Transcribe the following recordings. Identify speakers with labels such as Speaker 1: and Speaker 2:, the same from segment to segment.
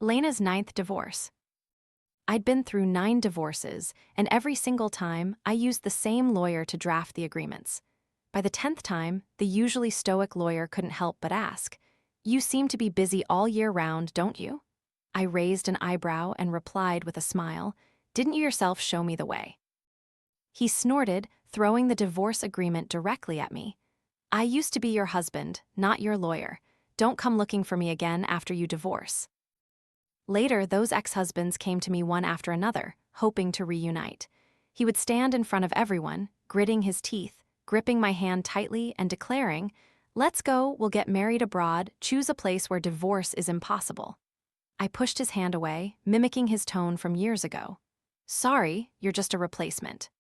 Speaker 1: Lena's ninth divorce. I'd been through 9 divorces, and every single time, I used the same lawyer to draft the agreements. By the 10th time, the usually stoic lawyer couldn't help but ask, "You seem to be busy all year round, don't you?" I raised an eyebrow and replied with a smile, "Didn't you yourself show me the way?" He snorted, throwing the divorce agreement directly at me. "I used to be your husband, not your lawyer. Don't come looking for me again after you divorce." Later, those ex-husbands came to me one after another, hoping to reunite. He would stand in front of everyone, gritting his teeth, gripping my hand tightly and declaring, "Let's go, we'll get married abroad, choose a place where divorce is impossible." I pushed his hand away, mimicking his tone from years ago. "Sorry, you're just a replacement."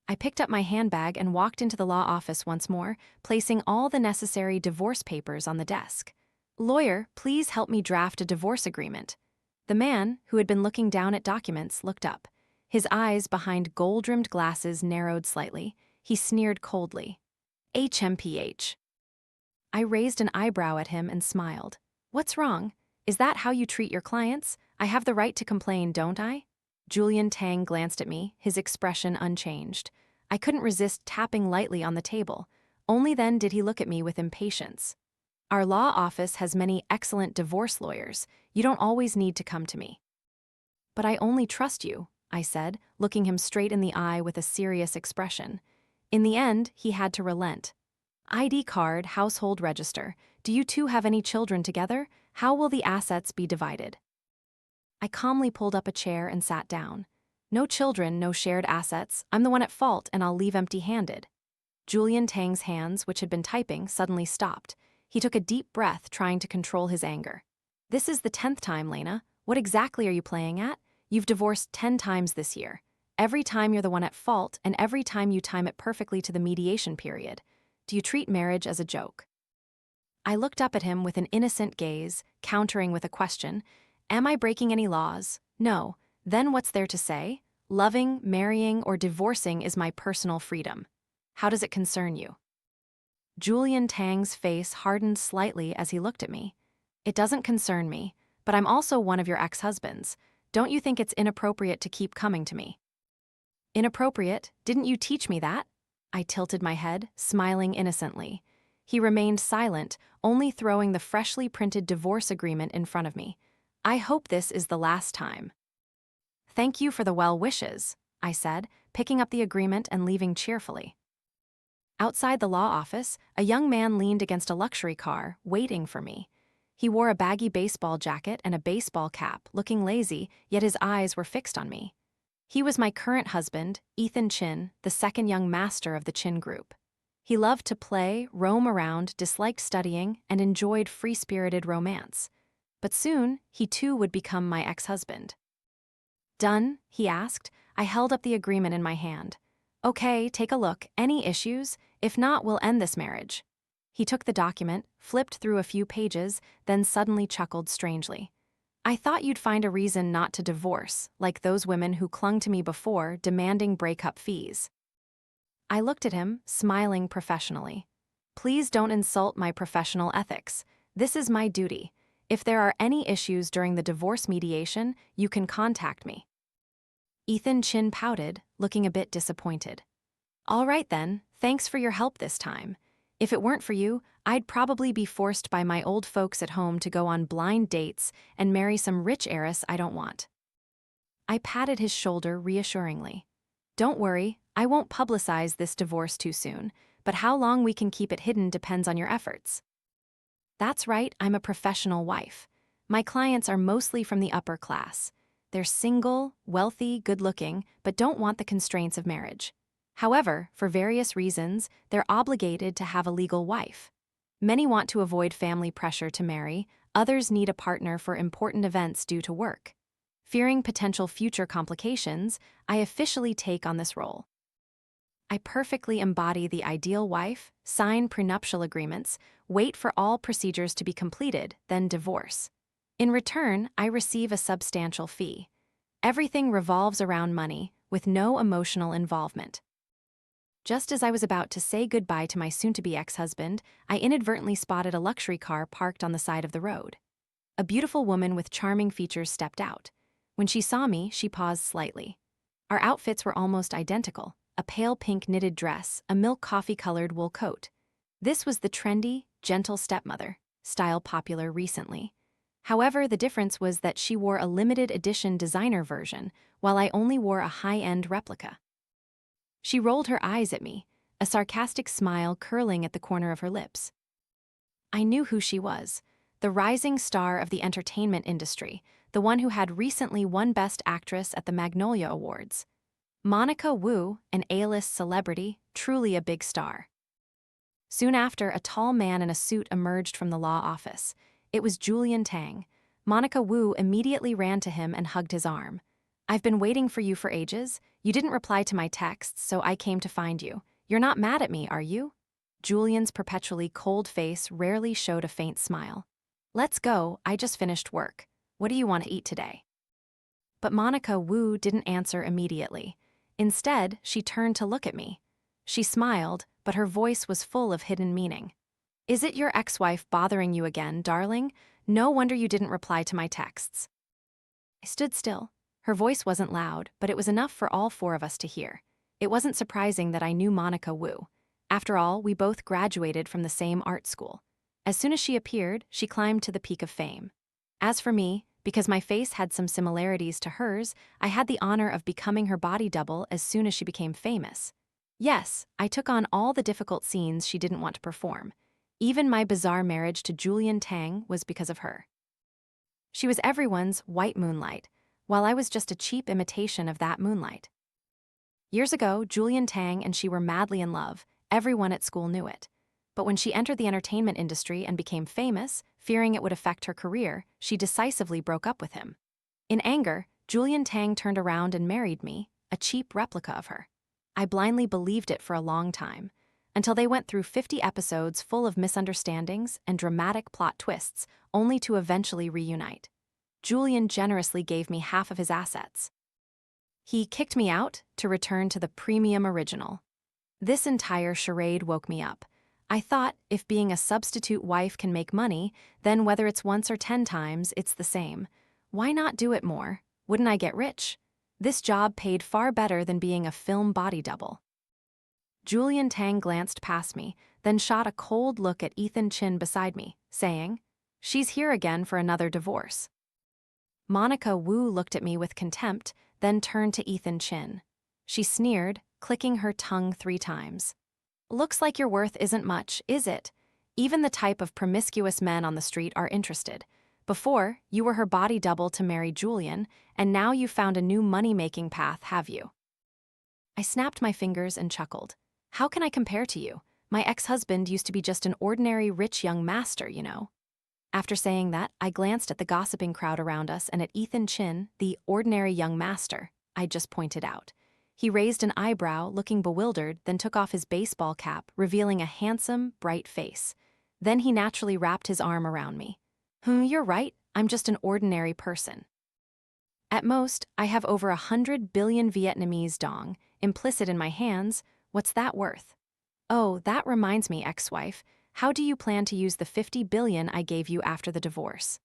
Speaker 1: I picked up my handbag and walked into the law office once more, placing all the necessary divorce papers on the desk. "Lawyer, please help me draft a divorce agreement." The man, who had been looking down at documents, looked up. His eyes behind gold-rimmed glasses narrowed slightly. He sneered coldly. "HMPH." I raised an eyebrow at him and smiled. "What's wrong? Is that how you treat your clients? I have the right to complain, don't I?" Julian Tang glanced at me, his expression unchanged. I couldn't resist tapping lightly on the table. Only then did he look at me with impatience. "Our law office has many excellent divorce lawyers. You don't always need to come to me." "But I only trust you," I said, looking him straight in the eye with a serious expression. In the end, he had to relent. "ID card, household register. Do you two have any children together? How will the assets be divided?" I calmly pulled up a chair and sat down. "No children, no shared assets. I'm the one at fault, and I'll leave empty-handed." Julian Tang's hands, which had been typing, suddenly stopped. He took a deep breath, trying to control his anger. "This is the 10th time, Lena. What exactly are you playing at? You've divorced 10 times this year. Every time you're the one at fault, and every time you time it perfectly to the mediation period. Do you treat marriage as a joke?" I looked up at him with an innocent gaze, countering with a question. "Am I breaking any laws? No. Then what's there to say? Loving, marrying, or divorcing is my personal freedom. How does it concern you?" Julian Tang's face hardened slightly as he looked at me. "It doesn't concern me, but I'm also one of your ex-husbands. Don't you think it's inappropriate to keep coming to me?" "Inappropriate? Didn't you teach me that?" I tilted my head, smiling innocently. He remained silent, only throwing the freshly printed divorce agreement in front of me. "I hope this is the last time." "Thank you for the well wishes," I said, picking up the agreement and leaving cheerfully. Outside the law office, a young man leaned against a luxury car, waiting for me. He wore a baggy baseball jacket and a baseball cap, looking lazy, yet his eyes were fixed on me. He was my current husband, Ethan Chin, the second young master of the Chin Group. He loved to play, roam around, disliked studying, and enjoyed free-spirited romance. But soon, he too would become my ex-husband. "Done?" he asked. I held up the agreement in my hand. "Okay, take a look. Any issues? If not, we'll end this marriage." He took the document, flipped through a few pages, then suddenly chuckled strangely. "I thought you'd find a reason not to divorce, like those women who clung to me before, demanding breakup fees." I looked at him, smiling professionally. "Please don't insult my professional ethics. This is my duty. If there are any issues during the divorce mediation, you can contact me." Ethan Chin pouted, looking a bit disappointed. "All right then, thanks for your help this time. If it weren't for you, I'd probably be forced by my old folks at home to go on blind dates and marry some rich heiress I don't want." I patted his shoulder reassuringly. "Don't worry, I won't publicize this divorce too soon, but how long we can keep it hidden depends on your efforts." "That's right, I'm a professional wife. My clients are mostly from the upper class. They're single, wealthy, good-looking, but don't want the constraints of marriage. However, for various reasons, they're obligated to have a legal wife. Many want to avoid family pressure to marry, others need a partner for important events due to work. Fearing potential future complications, I officially take on this role. I perfectly embody the ideal wife, sign prenuptial agreements, wait for all procedures to be completed, then divorce. In return, I receive a substantial fee. Everything revolves around money, with no emotional involvement." Just as I was about to say goodbye to my soon-to-be ex-husband, I inadvertently spotted a luxury car parked on the side of the road. a beautiful woman with charming features stepped out. When she saw me, she paused slightly. Our outfits were almost identical, a pale pink knitted dress, a milk coffee-colored wool coat. This was the trendy, gentle stepmother, style popular recently. However, the difference was that she wore a limited edition designer version, while I only wore a high-end replica. She rolled her eyes at me, a sarcastic smile curling at the corner of her lips. I knew who she was, the rising star of the entertainment industry, the one who had recently won Best Actress at the Magnolia Awards. Monica Wu, an A-list celebrity, truly a big star. Soon after, a tall man in a suit emerged from the law office. It was Julian Tang. Monica Wu immediately ran to him and hugged his arm. "I've been waiting for you for ages. You didn't reply to my texts, so I came to find you. You're not mad at me, are you?" Julian's perpetually cold face rarely showed a faint smile. "Let's go, I just finished work. What do you want to eat today?" But Monica Wu didn't answer immediately. Instead, she turned to look at me. She smiled, but her voice was full of hidden meaning. "Is it your ex-wife bothering you again, darling? No wonder you didn't reply to my texts." I stood still. Her voice wasn't loud, but it was enough for all four of us to hear. It wasn't surprising that I knew Monica Wu. After all, we both graduated from the same art school. As soon as she appeared, she climbed to the peak of fame. As for me, because my face had some similarities to hers, I had the honor of becoming her body double as soon as she became famous. Yes, I took on all the difficult scenes she didn't want to perform. Even my bizarre marriage to Julian Tang was because of her. She was everyone's white moonlight, while I was just a cheap imitation of that moonlight. Years ago, Julian Tang and she were madly in love. Everyone at school knew it. But when she entered the entertainment industry and became famous, fearing it would affect her career, she decisively broke up with him. In anger, Julian Tang turned around and married me, a cheap replica of her. I blindly believed it for a long time, until they went through 50 episodes full of misunderstandings and dramatic plot twists, only to eventually reunite. Julian generously gave me half of his assets. He kicked me out to return to the premium original. This entire charade woke me up. I thought, if being a substitute wife can make money, then whether it's once or 10 times, it's the same. Why not do it more? Wouldn't I get rich? This job paid far better than being a film body double. Julian Tang glanced past me, then shot a cold look at Ethan Chin beside me, saying, "She's here again for another divorce." Monica Wu looked at me with contempt, then turned to Ethan Chin. She sneered, clicking her tongue 3 times. "Looks like your worth isn't much, is it? Even the type of promiscuous men on the street are interested. Before, you were her body double to marry Julian, and now you've found a new money-making path, have you?" I snapped my fingers and chuckled. "How can I compare to you? My ex-husband used to be just an ordinary rich young master, you know." After saying that, I glanced at the gossiping crowd around us and at Ethan Chin, the ordinary young master I'd just pointed out. He raised an eyebrow, looking bewildered, then took off his baseball cap, revealing a handsome, bright face. Then he naturally wrapped his arm around me. You're right, I'm just an ordinary person. At most, I have over 100 billion Vietnamese dong, implicit in my hands. What's that worth? Oh, that reminds me, ex-wife. How do you plan to use the 50 billion I gave you after the divorce?"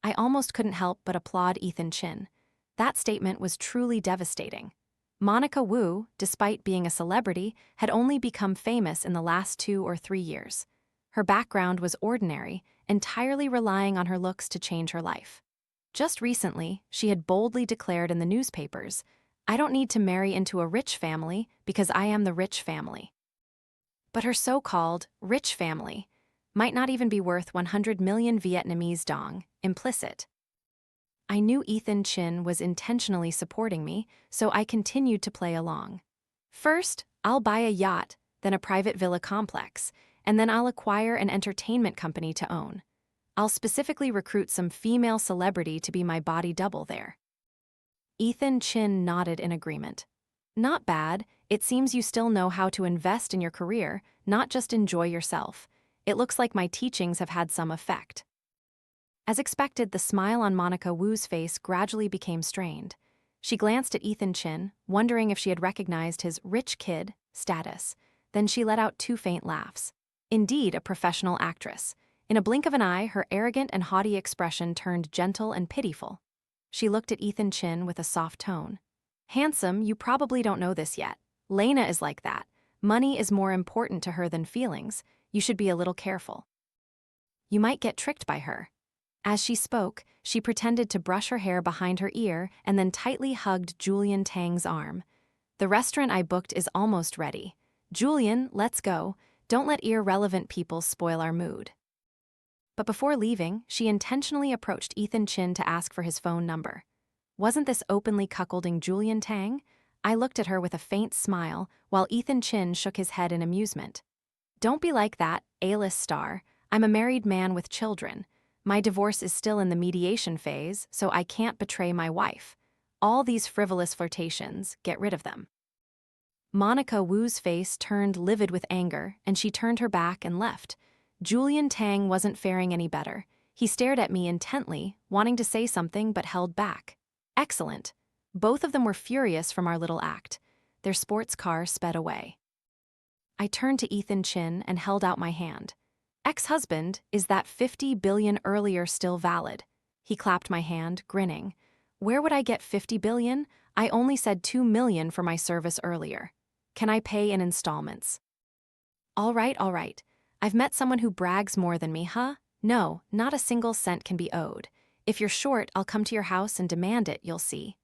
Speaker 1: I almost couldn't help but applaud Ethan Chin. That statement was truly devastating. Monica Wu, despite being a celebrity, had only become famous in the last 2 or 3 years. Her background was ordinary, entirely relying on her looks to change her life. Just recently, she had boldly declared in the newspapers, "I don't need to marry into a rich family because I am the rich family." But her so-called rich family might not even be worth 100 million Vietnamese dong, implicit. I knew Ethan Chin was intentionally supporting me, so I continued to play along. "First, I'll buy a yacht, then a private villa complex, and then I'll acquire an entertainment company to own. I'll specifically recruit some female celebrity to be my body double there." Ethan Chin nodded in agreement. "Not bad. It seems you still know how to invest in your career, not just enjoy yourself. It looks like my teachings have had some effect." As expected, the smile on Monica Wu's face gradually became strained. She glanced at Ethan Chin, wondering if she had recognized his rich kid status. Then she let out 2 faint laughs. Indeed, a professional actress. In a blink of an eye, her arrogant and haughty expression turned gentle and pitiful. She looked at Ethan Chin with a soft tone. "Handsome, you probably don't know this yet. Lena is like that. Money is more important to her than feelings. You should be a little careful. You might get tricked by her." As she spoke, she pretended to brush her hair behind her ear and then tightly hugged Julian Tang's arm. "The restaurant I booked is almost ready. Julian, let's go. Don't let irrelevant people spoil our mood." But before leaving, she intentionally approached Ethan Chin to ask for his phone number. Wasn't this openly cuckolding Julian Tang? I looked at her with a faint smile, while Ethan Chin shook his head in amusement. "Don't be like that, A-list star. I'm a married man with children. My divorce is still in the mediation phase, so I can't betray my wife. All these frivolous flirtations, get rid of them." Monica Wu's face turned livid with anger, and she turned her back and left. Julian Tang wasn't faring any better. He stared at me intently, wanting to say something but held back. Excellent. Both of them were furious from our little act. Their sports car sped away. I turned to Ethan Chin and held out my hand. "Ex-husband, is that 50 billion earlier still valid?" He clapped my hand, grinning. "Where would I get 50 billion? I only said 2 million for my service earlier. Can I pay in installments?" All right. I've met someone who brags more than me, huh? No, not a single cent can be owed. If you're short, I'll come to your house and demand it, you'll see."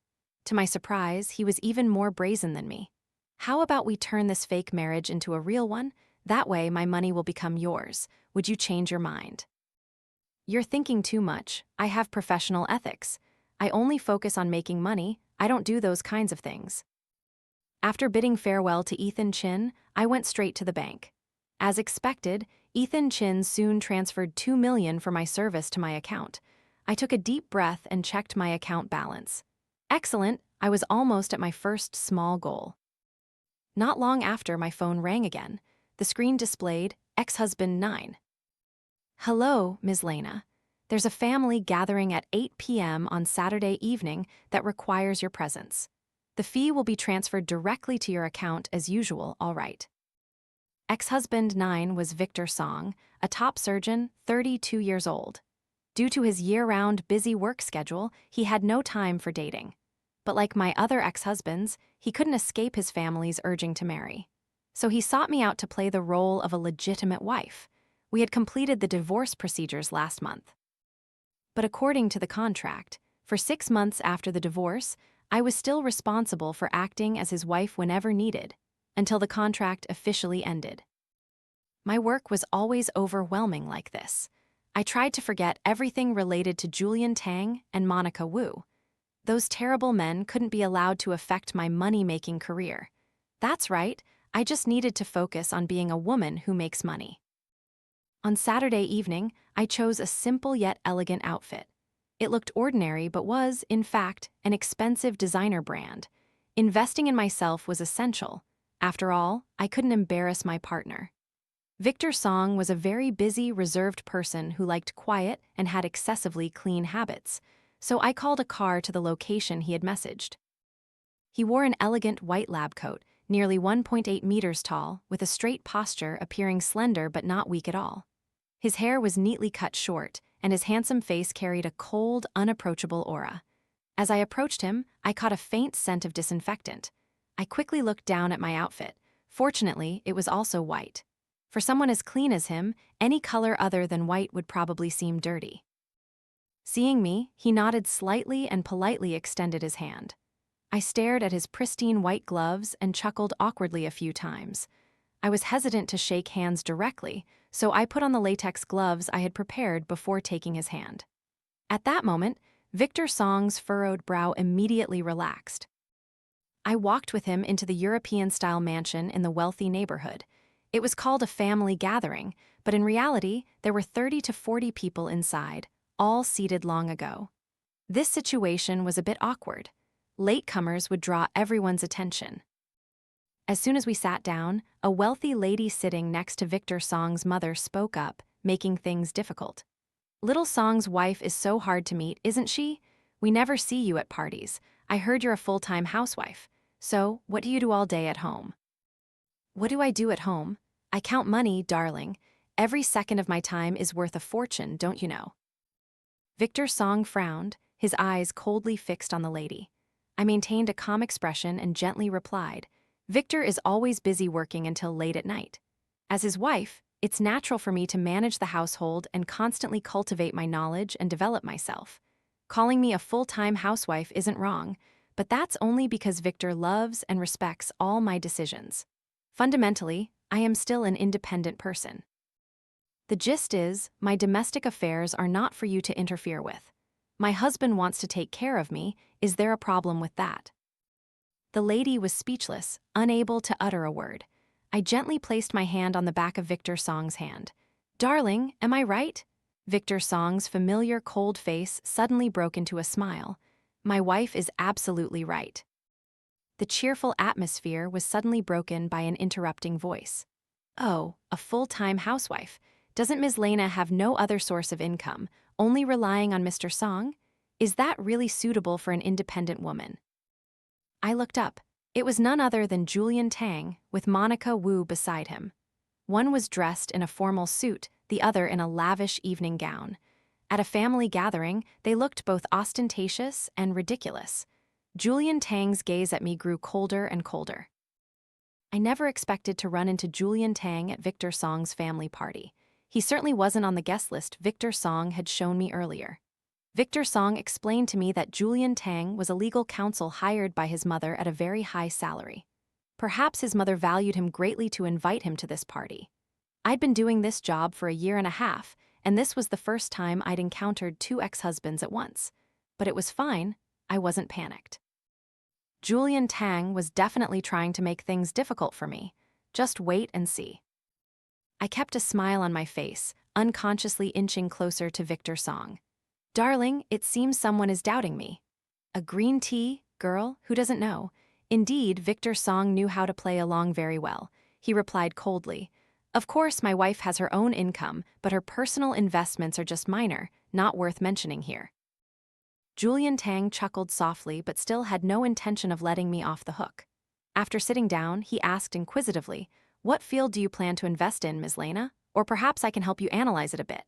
Speaker 1: To my surprise, he was even more brazen than me. "How about we turn this fake marriage into a real one? That way my money will become yours. Would you change your mind?" "You're thinking too much. I have professional ethics. I only focus on making money. I don't do those kinds of things." After bidding farewell to Ethan Chin, I went straight to the bank. As expected, Ethan Chin soon transferred 2 million for my service to my account. I took a deep breath and checked my account balance. Excellent, I was almost at my first small goal. Not long after, my phone rang again. The screen displayed ex-husband 9. "Hello, Ms. Lena. There's a family gathering at 8 p.m. on Saturday evening that requires your presence. The fee will be transferred directly to your account as usual, all right." Ex-husband 9 was Victor Song, a top surgeon, 32 years old. Due to his year-round busy work schedule, he had no time for dating. But like my other ex-husbands, he couldn't escape his family's urging to marry. So he sought me out to play the role of a legitimate wife. We had completed the divorce procedures last month. But according to the contract, for 6 months after the divorce, I was still responsible for acting as his wife whenever needed, until the contract officially ended. My work was always overwhelming like this. I tried to forget everything related to Julian Tang and Monica Wu. Those terrible men couldn't be allowed to affect my money-making career. That's right, I just needed to focus on being a woman who makes money. On Saturday evening, I chose a simple yet elegant outfit. It looked ordinary but was, in fact, an expensive designer brand. Investing in myself was essential. After all, I couldn't embarrass my partner. Victor Song was a very busy, reserved person who liked quiet and had excessively clean habits, so I called a car to the location he had messaged. He wore an elegant white lab coat, nearly 1.8 meters tall, with a straight posture appearing slender but not weak at all. His hair was neatly cut short, and his handsome face carried a cold, unapproachable aura. As I approached him, I caught a faint scent of disinfectant. I quickly looked down at my outfit. Fortunately, it was also white. For someone as clean as him, any color other than white would probably seem dirty. Seeing me, he nodded slightly and politely extended his hand. I stared at his pristine white gloves and chuckled awkwardly a few times. I was hesitant to shake hands directly, so I put on the latex gloves I had prepared before taking his hand. At that moment, Victor Song's furrowed brow immediately relaxed. I walked with him into the European-style mansion in the wealthy neighborhood. It was called a family gathering, but in reality, there were 30 to 40 people inside, all seated long ago. This situation was a bit awkward. Latecomers would draw everyone's attention. As soon as we sat down, a wealthy lady sitting next to Victor Song's mother spoke up, making things difficult. "Little Song's wife is so hard to meet, isn't she? We never see you at parties. I heard you're a full-time housewife. So, what do you do all day at home?" "What do I do at home? I count money, darling. Every second of my time is worth a fortune, don't you know? Victor Song frowned, his eyes coldly fixed on the lady. I maintained a calm expression and gently replied, Victor is always busy working until late at night. As his wife, it's natural for me to manage the household and constantly cultivate my knowledge and develop myself. Calling me a full-time housewife isn't wrong, but that's only because Victor loves and respects all my decisions. Fundamentally, I am still an independent person. The gist is, my domestic affairs are not for you to interfere with. My husband wants to take care of me. Is there a problem with that? The lady was speechless, unable to utter a word. I gently placed my hand on the back of Victor Song's hand. Darling, am I right? Victor Song's familiar cold face suddenly broke into a smile. My wife is absolutely right. The cheerful atmosphere was suddenly broken by an interrupting voice. Oh, a full-time housewife. Doesn't Ms. Lena have no other source of income, only relying on Mr. Song? Is that really suitable for an independent woman? I looked up. It was none other than Julian Tang, with Monica Wu beside him. One was dressed in a formal suit, the other in a lavish evening gown. At a family gathering, they looked both ostentatious and ridiculous. Julian Tang's gaze at me grew colder and colder. I never expected to run into Julian Tang at Victor Song's family party. He certainly wasn't on the guest list Victor Song had shown me earlier. Victor Song explained to me that Julian Tang was a legal counsel hired by his mother at a very high salary. Perhaps his mother valued him greatly to invite him to this party. I'd been doing this job for a year and a half, and this was the first time I'd encountered two ex-husbands at once. But it was fine. I wasn't panicked. Julian Tang was definitely trying to make things difficult for me. Just wait and see. I kept a smile on my face, unconsciously inching closer to Victor Song. Darling, it seems someone is doubting me. A green tea, girl, who doesn't know? Indeed, Victor Song knew how to play along very well. He replied coldly, Of course, my wife has her own income, but her personal investments are just minor, not worth mentioning here. Julian Tang chuckled softly but still had no intention of letting me off the hook. After sitting down, he asked inquisitively, What field do you plan to invest in, Ms. Lena? Or perhaps I can help you analyze it a bit.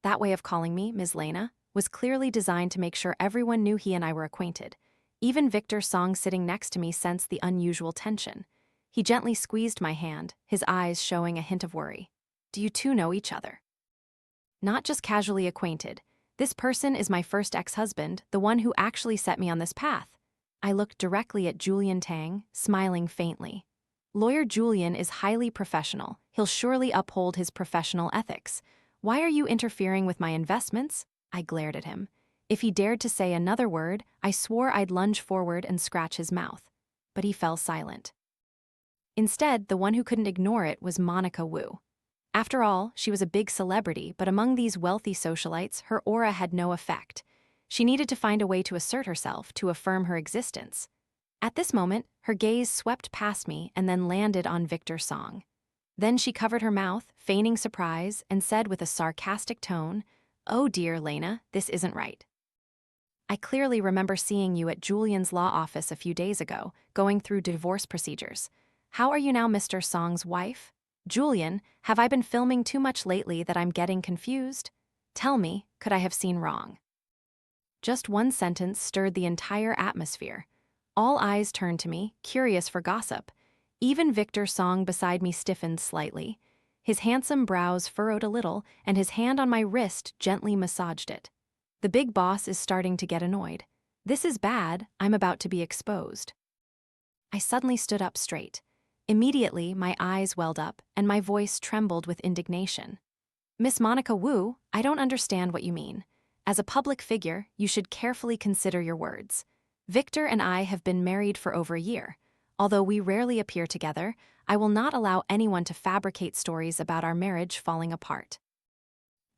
Speaker 1: That way of calling me, Ms. Lena, was clearly designed to make sure everyone knew he and I were acquainted. Even Victor Song sitting next to me sensed the unusual tension. He gently squeezed my hand, his eyes showing a hint of worry. Do you two know each other? Not just casually acquainted. This person is my first ex-husband, the one who actually set me on this path. I looked directly at Julian Tang, smiling faintly. Lawyer Julian is highly professional. He'll surely uphold his professional ethics. Why are you interfering with my investments? I glared at him. If he dared to say another word, I swore I'd lunge forward and scratch his mouth. But he fell silent. Instead, the one who couldn't ignore it was Monica Wu. After all, she was a big celebrity, but among these wealthy socialites, her aura had no effect. She needed to find a way to assert herself, to affirm her existence. At this moment, her gaze swept past me and then landed on Victor Song. Then she covered her mouth, feigning surprise, and said with a sarcastic tone, Oh dear, Lena, this isn't right. I clearly remember seeing you at Julian's law office a few days ago, going through divorce procedures. How are you now Mr. Song's wife? Julian, have I been filming too much lately that I'm getting confused? Tell me, could I have seen wrong? Just one sentence stirred the entire atmosphere. All eyes turned to me, curious for gossip. Even Victor Song beside me stiffened slightly. His handsome brows furrowed a little, and his hand on my wrist gently massaged it. The big boss is starting to get annoyed. This is bad, I'm about to be exposed. I suddenly stood up straight. Immediately, my eyes welled up, and my voice trembled with indignation. Miss Monica Wu, I don't understand what you mean. As a public figure, you should carefully consider your words. Victor and I have been married for over a year. Although we rarely appear together, I will not allow anyone to fabricate stories about our marriage falling apart.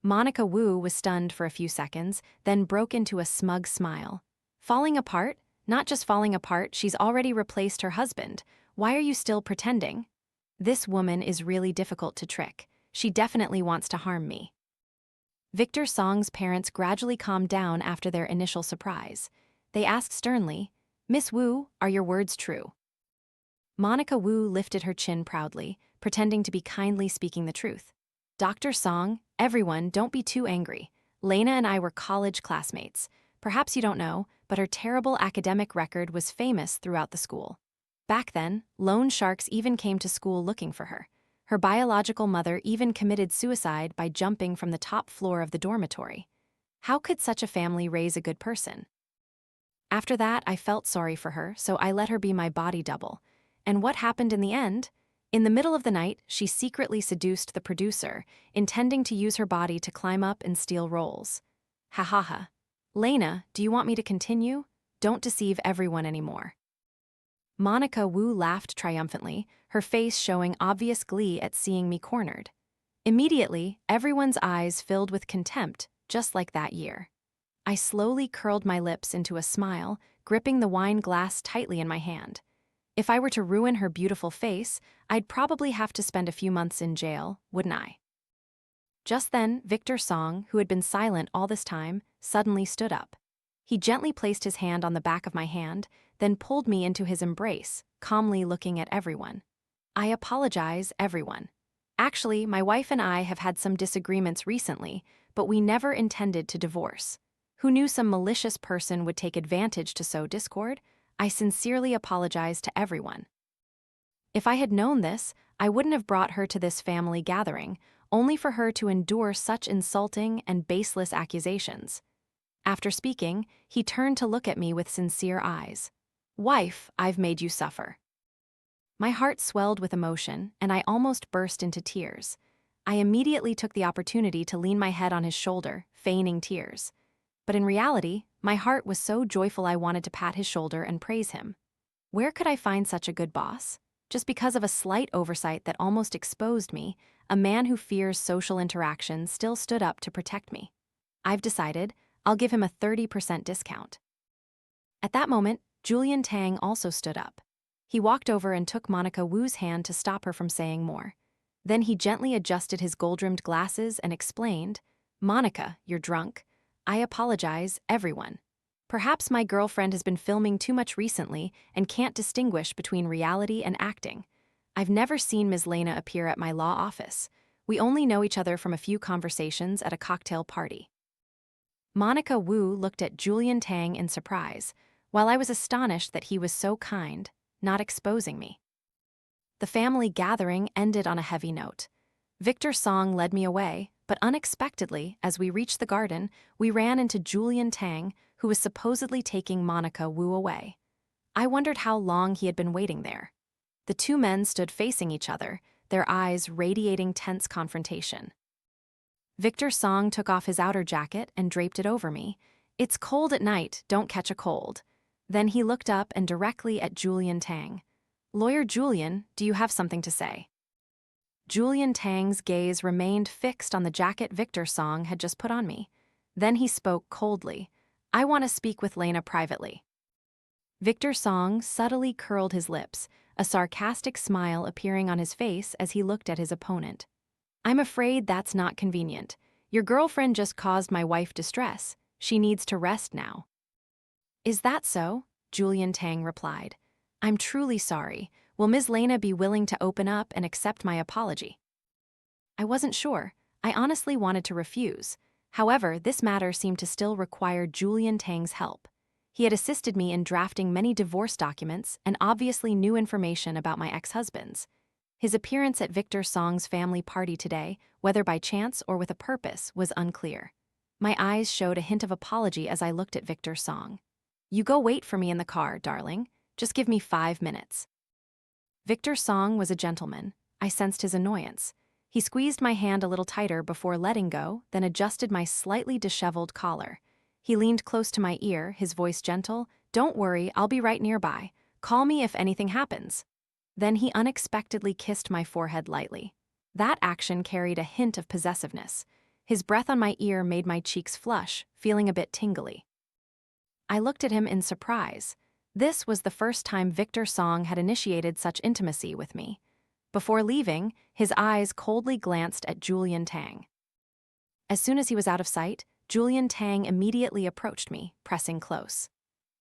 Speaker 1: Monica Wu was stunned for a few seconds, then broke into a smug smile. Falling apart? Not just falling apart, she's already replaced her husband. Why are you still pretending? This woman is really difficult to trick. She definitely wants to harm me. Victor Song's parents gradually calmed down after their initial surprise. They asked sternly, Miss Wu, are your words true? Monica Wu lifted her chin proudly, pretending to be kindly speaking the truth. Dr. Song, everyone, don't be too angry. Lena and I were college classmates. Perhaps you don't know, but her terrible academic record was famous throughout the school. Back then, loan sharks even came to school looking for her. Her biological mother even committed suicide by jumping from the top floor of the dormitory. How could such a family raise a good person? After that, I felt sorry for her, so I let her be my body double. And what happened in the end? In the middle of the night, she secretly seduced the producer, intending to use her body to climb up and steal roles. Ha ha ha. Lena, do you want me to continue? Don't deceive everyone anymore. Monica Wu laughed triumphantly, her face showing obvious glee at seeing me cornered. Immediately, everyone's eyes filled with contempt, just like that year. I slowly curled my lips into a smile, gripping the wine glass tightly in my hand. If I were to ruin her beautiful face, I'd probably have to spend a few months in jail, wouldn't I? Just then, Victor Song, who had been silent all this time, suddenly stood up. He gently placed his hand on the back of my hand, then pulled me into his embrace, calmly looking at everyone. I apologize, everyone. Actually, my wife and I have had some disagreements recently, but we never intended to divorce. Who knew some malicious person would take advantage to sow discord? I sincerely apologize to everyone. If I had known this, I wouldn't have brought her to this family gathering, only for her to endure such insulting and baseless accusations. After speaking, he turned to look at me with sincere eyes. Wife, I've made you suffer. My heart swelled with emotion, and I almost burst into tears. I immediately took the opportunity to lean my head on his shoulder, feigning tears. But in reality, my heart was so joyful I wanted to pat his shoulder and praise him. Where could I find such a good boss? Just because of a slight oversight that almost exposed me, a man who fears social interaction still stood up to protect me. I've decided I'll give him a 30% discount. At that moment, Julian Tang also stood up. He walked over and took Monica Wu's hand to stop her from saying more. Then he gently adjusted his gold-rimmed glasses and explained, Monica, you're drunk. I apologize, everyone. Perhaps my girlfriend has been filming too much recently and can't distinguish between reality and acting. I've never seen Ms. Lena appear at my law office. We only know each other from a few conversations at a cocktail party. Monica Wu looked at Julian Tang in surprise, while I was astonished that he was so kind, not exposing me. The family gathering ended on a heavy note. Victor Song led me away, but unexpectedly, as we reached the garden, we ran into Julian Tang, who was supposedly taking Monica Wu away. I wondered how long he had been waiting there. The two men stood facing each other, their eyes radiating tense confrontation. Victor Song took off his outer jacket and draped it over me. It's cold at night, don't catch a cold. Then he looked up and directly at Julian Tang. Lawyer Julian, do you have something to say? Julian Tang's gaze remained fixed on the jacket Victor Song had just put on me. Then he spoke coldly. I want to speak with Lena privately. Victor Song subtly curled his lips, a sarcastic smile appearing on his face as he looked at his opponent. I'm afraid that's not convenient. Your girlfriend just caused my wife distress. She needs to rest now. Is that so? Julian Tang replied. I'm truly sorry. Will Ms. Lena be willing to open up and accept my apology? I wasn't sure. I honestly wanted to refuse. However, this matter seemed to still require Julian Tang's help. He had assisted me in drafting many divorce documents and obviously knew information about my ex-husbands. His appearance at Victor Song's family party today, whether by chance or with a purpose, was unclear. My eyes showed a hint of apology as I looked at Victor Song. You go wait for me in the car, darling. Just give me 5 minutes. Victor Song was a gentleman. I sensed his annoyance. He squeezed my hand a little tighter before letting go, then adjusted my slightly disheveled collar. He leaned close to my ear, his voice gentle. Don't worry, I'll be right nearby. Call me if anything happens. Then he unexpectedly kissed my forehead lightly. That action carried a hint of possessiveness. His breath on my ear made my cheeks flush, feeling a bit tingly. I looked at him in surprise. This was the first time Victor Song had initiated such intimacy with me. Before leaving, his eyes coldly glanced at Julian Tang. As soon as he was out of sight, Julian Tang immediately approached me, pressing close.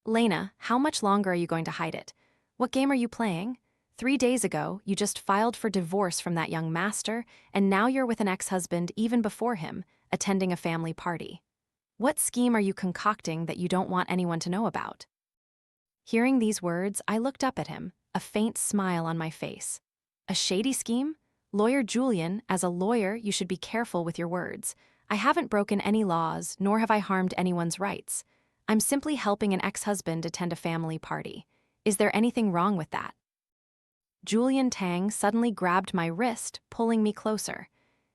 Speaker 1: Lena, how much longer are you going to hide it? What game are you playing? 3 days ago, you just filed for divorce from that young master, and now you're with an ex-husband even before him, attending a family party. What scheme are you concocting that you don't want anyone to know about?" Hearing these words, I looked up at him, a faint smile on my face. "A shady scheme? Lawyer Julian, as a lawyer, you should be careful with your words. I haven't broken any laws, nor have I harmed anyone's rights. I'm simply helping an ex-husband attend a family party. Is there anything wrong with that?" Julian Tang suddenly grabbed my wrist, pulling me closer.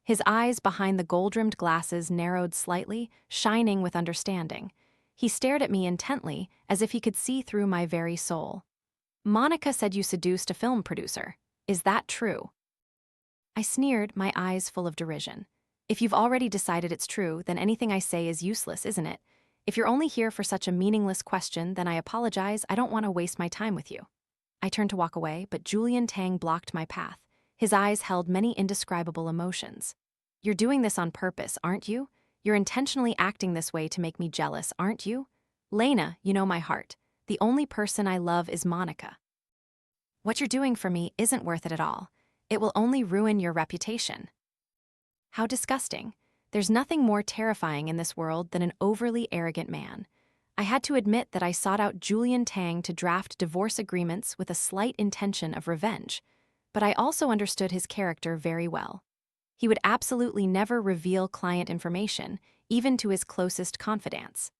Speaker 1: His eyes behind the gold-rimmed glasses narrowed slightly, shining with understanding. He stared at me intently, as if he could see through my very soul. "Monica said you seduced a film producer. Is that true?" I sneered, my eyes full of derision. "If you've already decided it's true, then anything I say is useless, isn't it? If you're only here for such a meaningless question, then I apologize. I don't want to waste my time with you." I turned to walk away, but Julian Tang blocked my path. His eyes held many indescribable emotions. "You're doing this on purpose, aren't you? You're intentionally acting this way to make me jealous, aren't you? Lena, you know my heart. The only person I love is Monica. What you're doing for me isn't worth it at all. It will only ruin your reputation." How disgusting. There's nothing more terrifying in this world than an overly arrogant man. I had to admit that I sought out Julian Tang to draft divorce agreements with a slight intention of revenge, but I also understood his character very well. He would absolutely never reveal client information, even to his closest confidants.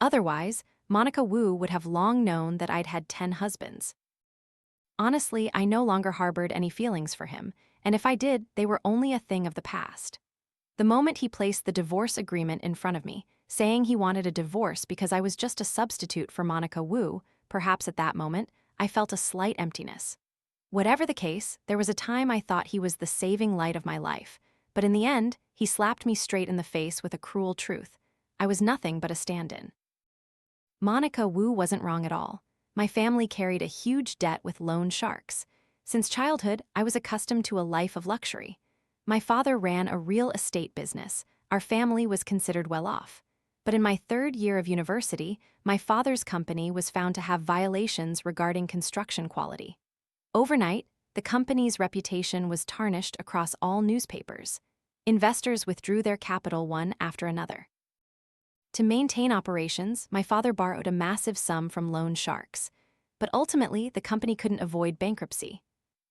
Speaker 1: Otherwise, Monica Wu would have long known that I'd had 10 husbands. Honestly, I no longer harbored any feelings for him, and if I did, they were only a thing of the past. The moment he placed the divorce agreement in front of me, saying he wanted a divorce because I was just a substitute for Monica Wu, perhaps at that moment, I felt a slight emptiness. Whatever the case, there was a time I thought he was the saving light of my life, but in the end, he slapped me straight in the face with a cruel truth. I was nothing but a stand-in. Monica Wu wasn't wrong at all. My family carried a huge debt with loan sharks. Since childhood, I was accustomed to a life of luxury. My father ran a real estate business. Our family was considered well off. But in my 3rd year of university, my father's company was found to have violations regarding construction quality. Overnight, the company's reputation was tarnished across all newspapers. Investors withdrew their capital one after another. To maintain operations, my father borrowed a massive sum from loan sharks. But ultimately, the company couldn't avoid bankruptcy.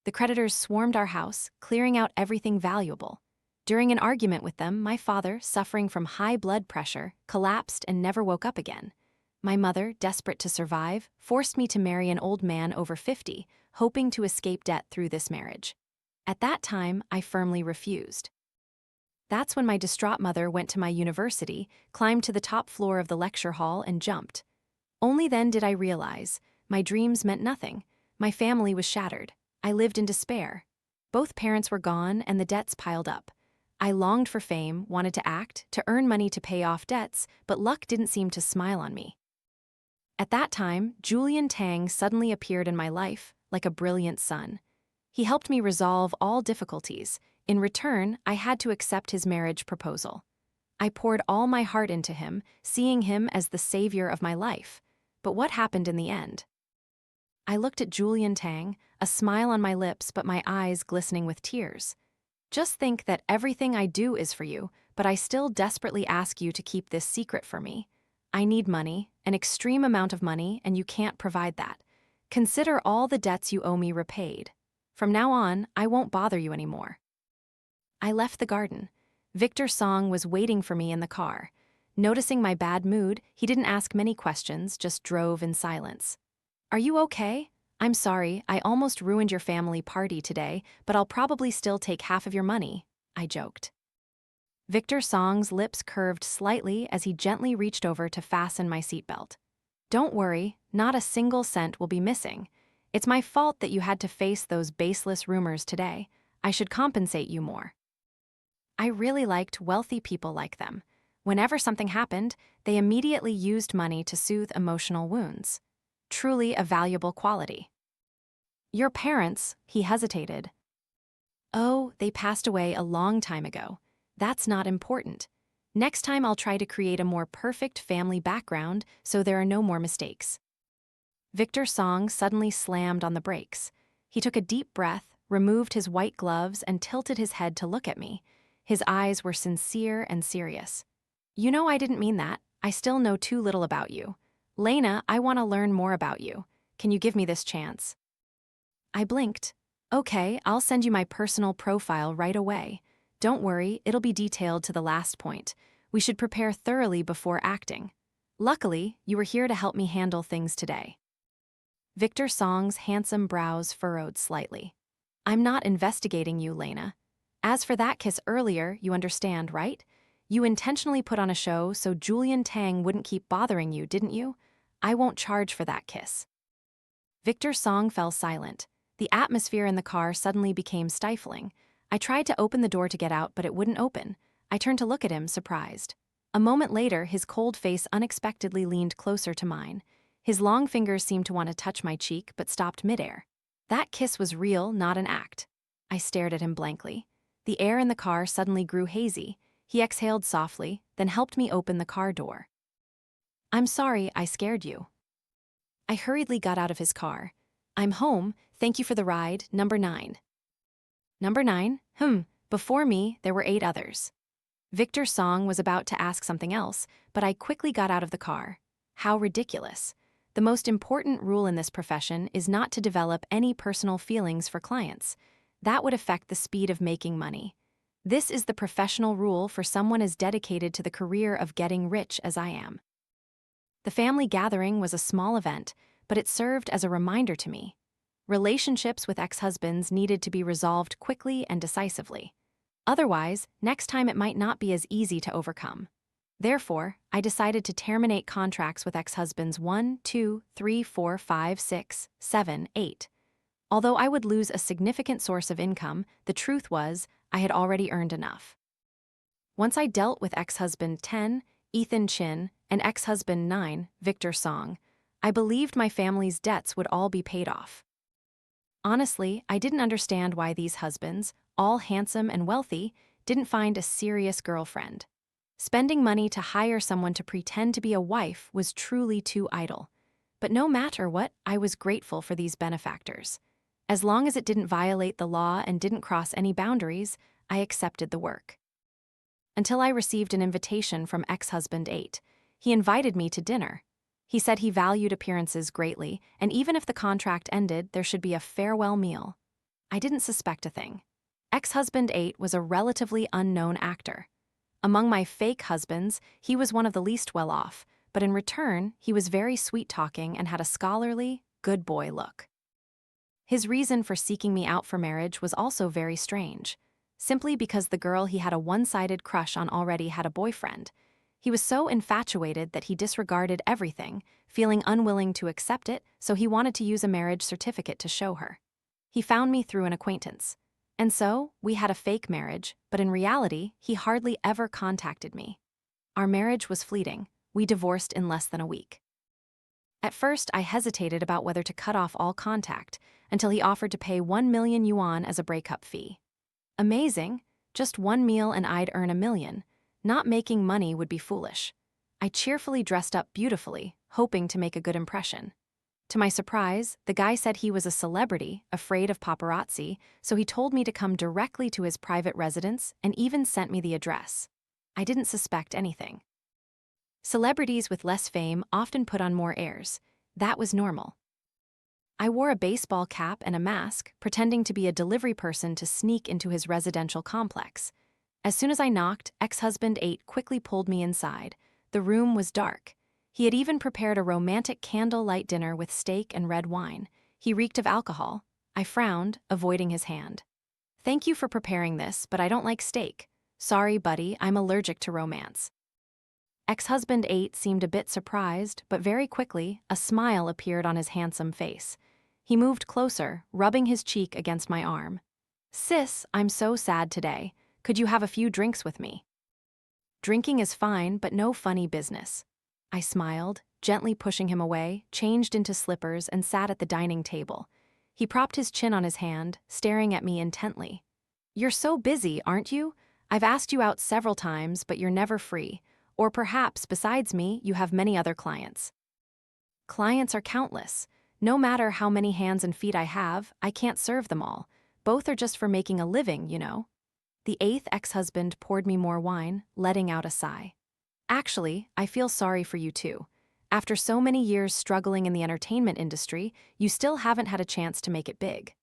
Speaker 1: The creditors swarmed our house, clearing out everything valuable. During an argument with them, my father, suffering from high blood pressure, collapsed and never woke up again. My mother, desperate to survive, forced me to marry an old man over 50, hoping to escape debt through this marriage. At that time, I firmly refused. That's when my distraught mother went to my university, climbed to the top floor of the lecture hall, and jumped. Only then did I realize my dreams meant nothing. My family was shattered. I lived in despair. Both parents were gone, and the debts piled up. I longed for fame, wanted to act, to earn money to pay off debts, but luck didn't seem to smile on me. At that time, Julian Tang suddenly appeared in my life, like a brilliant sun. He helped me resolve all difficulties. In return, I had to accept his marriage proposal. I poured all my heart into him, seeing him as the savior of my life. But what happened in the end? I looked at Julian Tang, a smile on my lips but my eyes glistening with tears. "Just think that everything I do is for you, but I still desperately ask you to keep this secret for me. I need money, an extreme amount of money, and you can't provide that. Consider all the debts you owe me repaid. From now on, I won't bother you anymore." I left the garden. Victor Song was waiting for me in the car. Noticing my bad mood, he didn't ask many questions, just drove in silence. "Are you okay? I'm sorry, I almost ruined your family party today, but I'll probably still take half of your money," I joked. Victor Song's lips curved slightly as he gently reached over to fasten my seatbelt. "Don't worry, not a single cent will be missing. It's my fault that you had to face those baseless rumors today. I should compensate you more." I really liked wealthy people like them. Whenever something happened, they immediately used money to soothe emotional wounds. Truly a valuable quality. "Your parents," he hesitated. "Oh, they passed away a long time ago. That's not important. Next time I'll try to create a more perfect family background so there are no more mistakes." Victor Song suddenly slammed on the brakes. He took a deep breath, removed his white gloves, and tilted his head to look at me. His eyes were sincere and serious. "You know I didn't mean that. I still know too little about you. Lena, I want to learn more about you. Can you give me this chance?" I blinked. "Okay, I'll send you my personal profile right away. Don't worry, it'll be detailed to the last point. We should prepare thoroughly before acting. Luckily, you were here to help me handle things today." Victor Song's handsome brows furrowed slightly. "I'm not investigating you, Lena. As for that kiss earlier, you understand, right? You intentionally put on a show so Julian Tang wouldn't keep bothering you, didn't you? I won't charge for that kiss." Victor Song fell silent. The atmosphere in the car suddenly became stifling. I tried to open the door to get out, but it wouldn't open. I turned to look at him, surprised. A moment later, his cold face unexpectedly leaned closer to mine. His long fingers seemed to want to touch my cheek, but stopped midair. That kiss was real, not an act. I stared at him blankly. The air in the car suddenly grew hazy. He exhaled softly, then helped me open the car door. "I'm sorry I scared you." I hurriedly got out of his car. "I'm home, thank you for the ride, number 9. "Number 9? Before me, there were 8 others." Victor Song was about to ask something else, but I quickly got out of the car. How ridiculous. The most important rule in this profession is not to develop any personal feelings for clients. That would affect the speed of making money. This is the professional rule for someone as dedicated to the career of getting rich as I am. The family gathering was a small event, but it served as a reminder to me. Relationships with ex-husbands needed to be resolved quickly and decisively. Otherwise, next time it might not be as easy to overcome. Therefore, I decided to terminate contracts with ex-husbands 1, 2, 3, 4, 5, 6, 7, 8. Although I would lose a significant source of income, the truth was, I had already earned enough. Once I dealt with ex-husband 10, Ethan Chin, and ex-husband 9, Victor Song, I believed my family's debts would all be paid off. Honestly, I didn't understand why these husbands, all handsome and wealthy, didn't find a serious girlfriend. Spending money to hire someone to pretend to be a wife was truly too idle. But no matter what, I was grateful for these benefactors. As long as it didn't violate the law and didn't cross any boundaries, I accepted the work. Until I received an invitation from ex-husband 8. He invited me to dinner. He said he valued appearances greatly, and even if the contract ended, there should be a farewell meal. I didn't suspect a thing. Ex-husband 8 was a relatively unknown actor. Among my fake husbands, he was one of the least well-off, but in return, he was very sweet-talking and had a scholarly, good boy look. His reason for seeking me out for marriage was also very strange. Simply because the girl he had a one-sided crush on already had a boyfriend. He was so infatuated that he disregarded everything, feeling unwilling to accept it, so he wanted to use a marriage certificate to show her. He found me through an acquaintance. And so, we had a fake marriage, but in reality, he hardly ever contacted me. Our marriage was fleeting. We divorced in less than a week. At first, I hesitated about whether to cut off all contact, until he offered to pay 1 million yuan as a breakup fee. Amazing. Just one meal and I'd earn 1 million. Not making money would be foolish. I cheerfully dressed up beautifully, hoping to make a good impression. To my surprise, the guy said he was a celebrity, afraid of paparazzi, so he told me to come directly to his private residence and even sent me the address. I didn't suspect anything. Celebrities with less fame often put on more airs. That was normal. I wore a baseball cap and a mask, pretending to be a delivery person to sneak into his residential complex. As soon as I knocked, ex-husband 8 quickly pulled me inside. The room was dark. He had even prepared a romantic candlelight dinner with steak and red wine. He reeked of alcohol. I frowned, avoiding his hand. "Thank you for preparing this, but I don't like steak. Sorry, buddy, I'm allergic to romance." Ex-husband 8 seemed a bit surprised, but very quickly, a smile appeared on his handsome face. He moved closer, rubbing his cheek against my arm. "Sis, I'm so sad today. Could you have a few drinks with me?" "Drinking is fine, but no funny business." I smiled, gently pushing him away, changed into slippers, and sat at the dining table. He propped his chin on his hand, staring at me intently. "You're so busy, aren't you? I've asked you out several times, but you're never free. Or perhaps, besides me, you have many other clients." "Clients are countless. No matter how many hands and feet I have, I can't serve them all. Both are just for making a living, you know. The eighth ex-husband poured me more wine, letting out a sigh. Actually, I feel sorry for you too. After so many years struggling in the entertainment industry, you still haven't had a chance to make it big.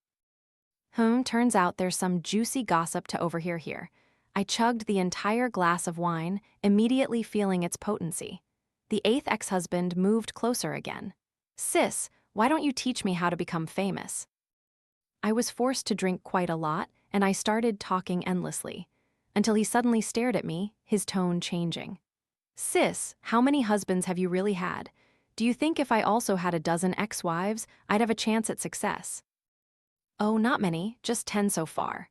Speaker 1: Turns out there's some juicy gossip to overhear here. I chugged the entire glass of wine, immediately feeling its potency. The eighth ex-husband moved closer again. Sis, why don't you teach me how to become famous? I was forced to drink quite a lot, and I started talking endlessly, until he suddenly stared at me, his tone changing. Sis, how many husbands have you really had? Do you think if I also had a dozen ex-wives, I'd have a chance at success? Oh, not many, just 10 so far.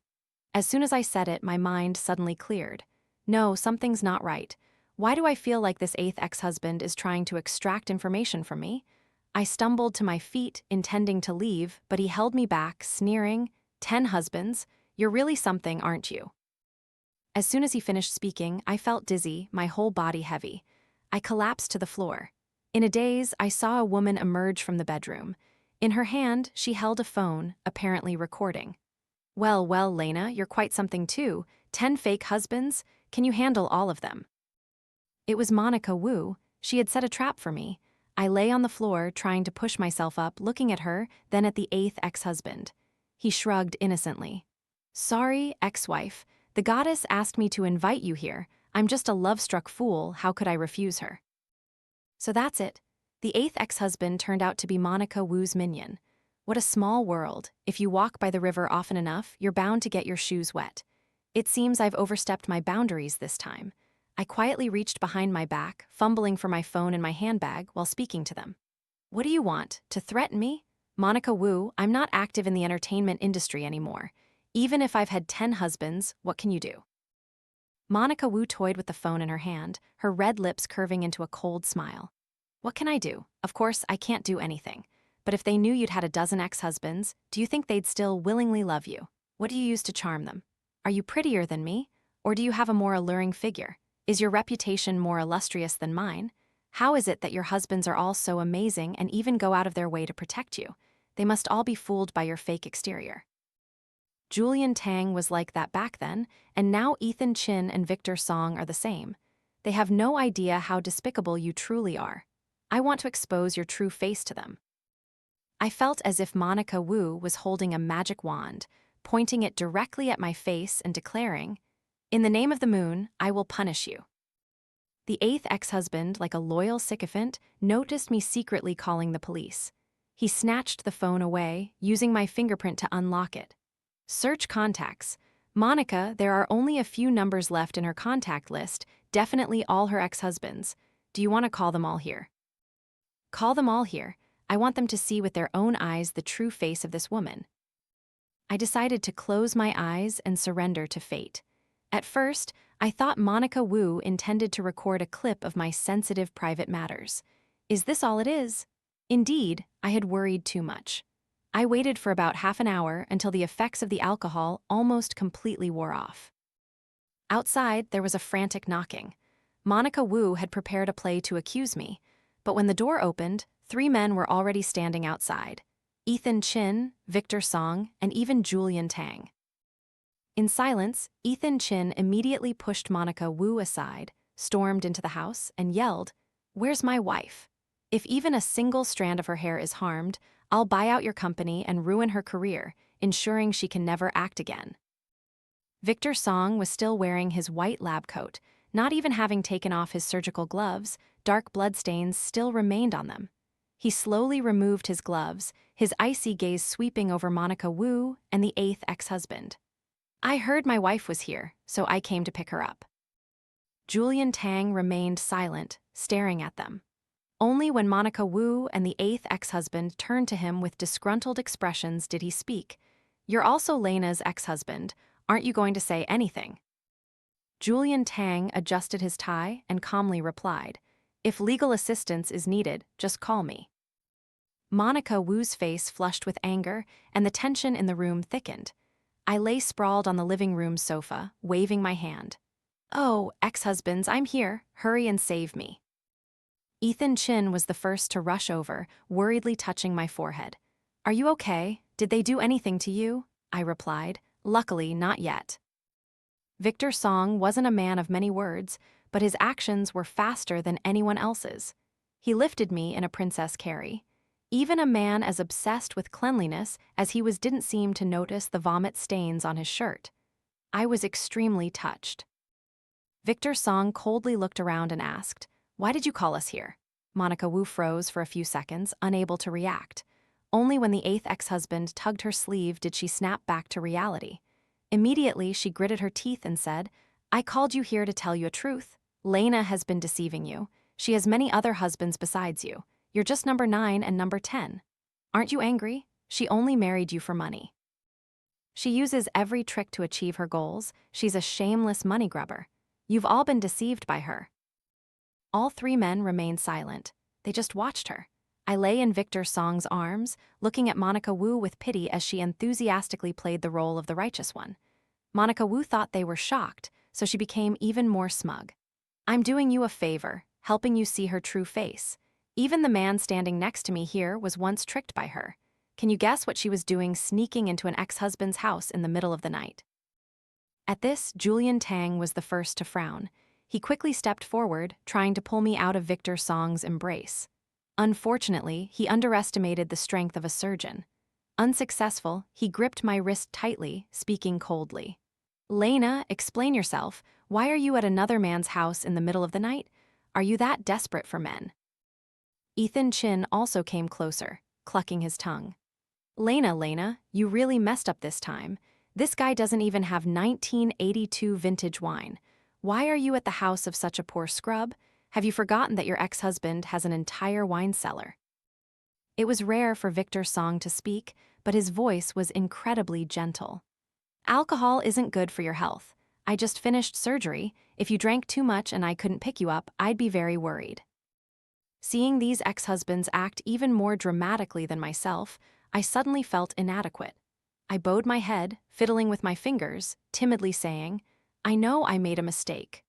Speaker 1: As soon as I said it, my mind suddenly cleared. No, something's not right. Why do I feel like this eighth ex-husband is trying to extract information from me? I stumbled to my feet, intending to leave, but he held me back, sneering, 10 husbands? You're really something, aren't you? As soon as he finished speaking, I felt dizzy, my whole body heavy. I collapsed to the floor. In a daze, I saw a woman emerge from the bedroom. In her hand, she held a phone, apparently recording. Well, Lena, you're quite something too. 10 fake husbands? Can you handle all of them? It was Monica Wu. She had set a trap for me. I lay on the floor, trying to push myself up, looking at her, then at the eighth ex-husband. He shrugged innocently. Sorry, ex-wife. The goddess asked me to invite you here. I'm just a love-struck fool. How could I refuse her? So that's it. The eighth ex-husband turned out to be Monica Wu's minion. What a small world. If you walk by the river often enough, you're bound to get your shoes wet. It seems I've overstepped my boundaries this time. I quietly reached behind my back, fumbling for my phone and my handbag while speaking to them. What do you want? To threaten me? Monica Wu, I'm not active in the entertainment industry anymore. Even if I've had 10 husbands, what can you do? Monica Wu toyed with the phone in her hand, her red lips curving into a cold smile. What can I do? Of course, I can't do anything. But if they knew you'd had a dozen ex-husbands, do you think they'd still willingly love you? What do you use to charm them? Are you prettier than me? Or do you have a more alluring figure? Is your reputation more illustrious than mine? How is it that your husbands are all so amazing and even go out of their way to protect you? They must all be fooled by your fake exterior. Julian Tang was like that back then, and now Ethan Chin and Victor Song are the same. They have no idea how despicable you truly are. I want to expose your true face to them. I felt as if Monica Wu was holding a magic wand, pointing it directly at my face and declaring, "In the name of the moon, I will punish you." The eighth ex-husband, like a loyal sycophant, noticed me secretly calling the police. He snatched the phone away, using my fingerprint to unlock it. Search contacts. Monica, there are only a few numbers left in her contact list, definitely all her ex-husbands. Do you want to call them all here? Call them all here. I want them to see with their own eyes the true face of this woman. I decided to close my eyes and surrender to fate. At first, I thought Monica Wu intended to record a clip of my sensitive private matters. Is this all it is? Indeed, I had worried too much. I waited for about half an hour until the effects of the alcohol almost completely wore off. Outside, there was a frantic knocking. Monica Wu had prepared a play to accuse me, but when the door opened, 3 men were already standing outside. Ethan Chin, Victor Song, and even Julian Tang. In silence, Ethan Chin immediately pushed Monica Wu aside, stormed into the house, and yelled, "Where's my wife? If even a single strand of her hair is harmed, I'll buy out your company and ruin her career, ensuring she can never act again." Victor Song was still wearing his white lab coat, not even having taken off his surgical gloves. Dark bloodstains still remained on them. He slowly removed his gloves, his icy gaze sweeping over Monica Wu and the eighth ex-husband. "I heard my wife was here, so I came to pick her up." Julian Tang remained silent, staring at them. Only when Monica Wu and the eighth ex-husband turned to him with disgruntled expressions did he speak. "You're also Lena's ex-husband. Aren't you going to say anything?" Julian Tang adjusted his tie and calmly replied, "If legal assistance is needed, just call me." Monica Wu's face flushed with anger, and the tension in the room thickened. I lay sprawled on the living room sofa, waving my hand. "Oh, ex-husbands, I'm here. Hurry and save me." Ethan Chin was the first to rush over, worriedly touching my forehead. "Are you okay? Did they do anything to you?" I replied, "Luckily, not yet." Victor Song wasn't a man of many words, but his actions were faster than anyone else's. He lifted me in a princess carry. Even a man as obsessed with cleanliness as he was didn't seem to notice the vomit stains on his shirt. I was extremely touched. Victor Song coldly looked around and asked, "Why did you call us here?" Monica Wu froze for a few seconds, unable to react. Only when the eighth ex-husband tugged her sleeve did she snap back to reality. Immediately, she gritted her teeth and said, "I called you here to tell you a truth. Lena has been deceiving you. She has many other husbands besides you. You're just number 9 and number 10. Aren't you angry? She only married you for money. She uses every trick to achieve her goals. She's a shameless money grubber. You've all been deceived by her." All 3 men remained silent. They just watched her. I lay in Victor Song's arms, looking at Monica Wu with pity as she enthusiastically played the role of the righteous one. Monica Wu thought they were shocked, so she became even more smug. "I'm doing you a favor, helping you see her true face. Even the man standing next to me here was once tricked by her. Can you guess what she was doing sneaking into an ex-husband's house in the middle of the night?" At this, Julian Tang was the first to frown. He quickly stepped forward, trying to pull me out of Victor Song's embrace. Unfortunately, he underestimated the strength of a surgeon. Unsuccessful, he gripped my wrist tightly, speaking coldly. "Lena, explain yourself. Why are you at another man's house in the middle of the night? Are you that desperate for men?" Ethan Chin also came closer, clucking his tongue. Lena, you really messed up this time. This guy doesn't even have 1982 vintage wine. Why are you at the house of such a poor scrub? Have you forgotten that your ex-husband has an entire wine cellar?" It was rare for Victor Song to speak, but his voice was incredibly gentle. "Alcohol isn't good for your health. I just finished surgery. If you drank too much and I couldn't pick you up, I'd be very worried." Seeing these ex-husbands act even more dramatically than myself, I suddenly felt inadequate. I bowed my head, fiddling with my fingers, timidly saying, "I know I made a mistake."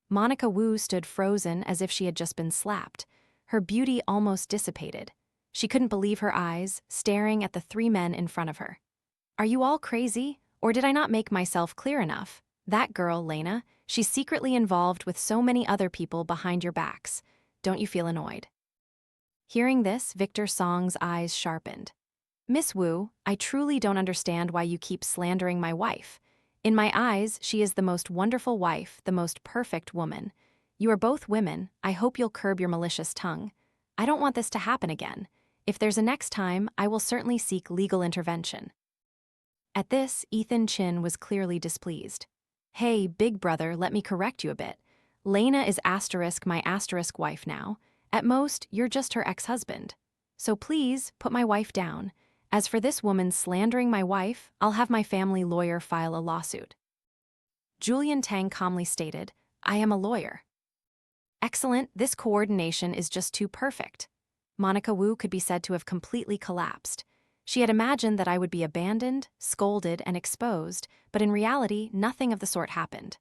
Speaker 1: Monica Wu stood frozen as if she had just been slapped. Her beauty almost dissipated. She couldn't believe her eyes, staring at the 3 men in front of her. "Are you all crazy? Or did I not make myself clear enough? That girl, Lena, she's secretly involved with so many other people behind your backs. Don't you feel annoyed?" Hearing this, Victor Song's eyes sharpened. "Miss Wu, I truly don't understand why you keep slandering my wife. In my eyes, she is the most wonderful wife, the most perfect woman. You are both women. I hope you'll curb your malicious tongue. I don't want this to happen again. If there's a next time, I will certainly seek legal intervention." At this, Ethan Chin was clearly displeased. "Hey, big brother, let me correct you a bit. Lena is my wife now. At most, you're just her ex-husband. So please, put my wife down. As for this woman slandering my wife, I'll have my family lawyer file a lawsuit." Julian Tang calmly stated, "I am a lawyer." "Excellent, this coordination is just too perfect." Monica Wu could be said to have completely collapsed. She had imagined that I would be abandoned, scolded, and exposed, but in reality, nothing of the sort happened.